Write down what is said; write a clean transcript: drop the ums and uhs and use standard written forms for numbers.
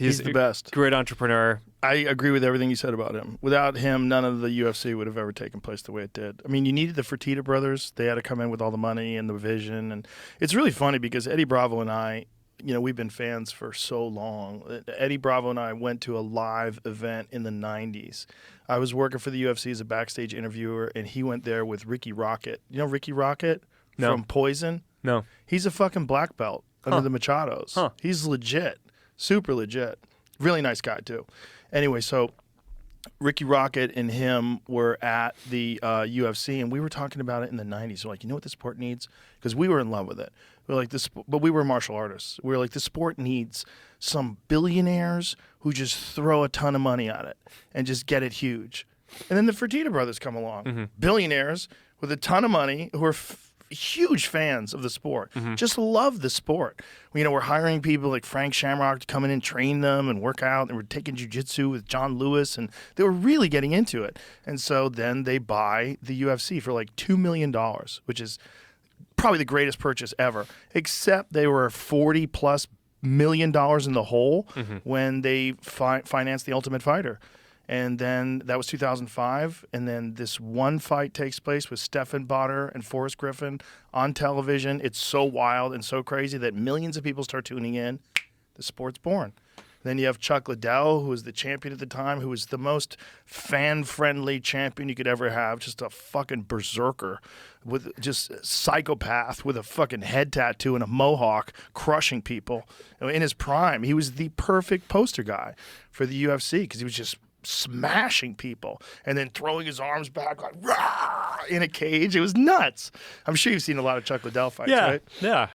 He's the best. Great entrepreneur. I agree with everything you said about him. Without him, none of the UFC would have ever taken place the way it did. I mean, you needed the Fertitta brothers. They had to come in with all the money and the vision. And it's really funny because Eddie Bravo and I, we've been fans for so long. Eddie Bravo and I went to a live event in the 90s. I was working for the UFC as a backstage interviewer, and he went there with Ricky Rocket. You know Ricky Rocket from Poison? No. He's a fucking black belt under the Machados. He's legit. Super legit. Really nice guy, too. Anyway, so Ricky Rocket and him were at the UFC, and we were talking about it in the 90s. We're like, you know what the sport needs? Because we were in love with it. We're like, but we were martial artists. We were like, the sport needs some billionaires who just throw a ton of money at it and just get it huge. And then the Fertitta brothers come along. Billionaires with a ton of money who are huge fans of the sport, just love the sport. We're hiring people like Frank Shamrock to come in and train them and work out, and we're taking jiu-jitsu with John Lewis, and they were really getting into it. And so then they buy the UFC for like $2 million, which is probably the greatest purchase ever, except they were $40+ million in the hole when they financed the Ultimate Fighter. And then that was 2005. And then this one fight takes place with Stephan Bonnar and Forrest Griffin on television. It's so wild and so crazy that millions of people start tuning in. The sport's born. Then you have Chuck Liddell, who was the champion at the time, who was the most fan-friendly champion you could ever have. Just a fucking berserker, with just psychopath with a fucking head tattoo and a mohawk, crushing people. In his prime, he was the perfect poster guy for the UFC because he was just smashing people and then throwing his arms back like rah, in a cage. It was nuts. I'm sure you've seen a lot of Chuck Liddell fights, right? Yeah.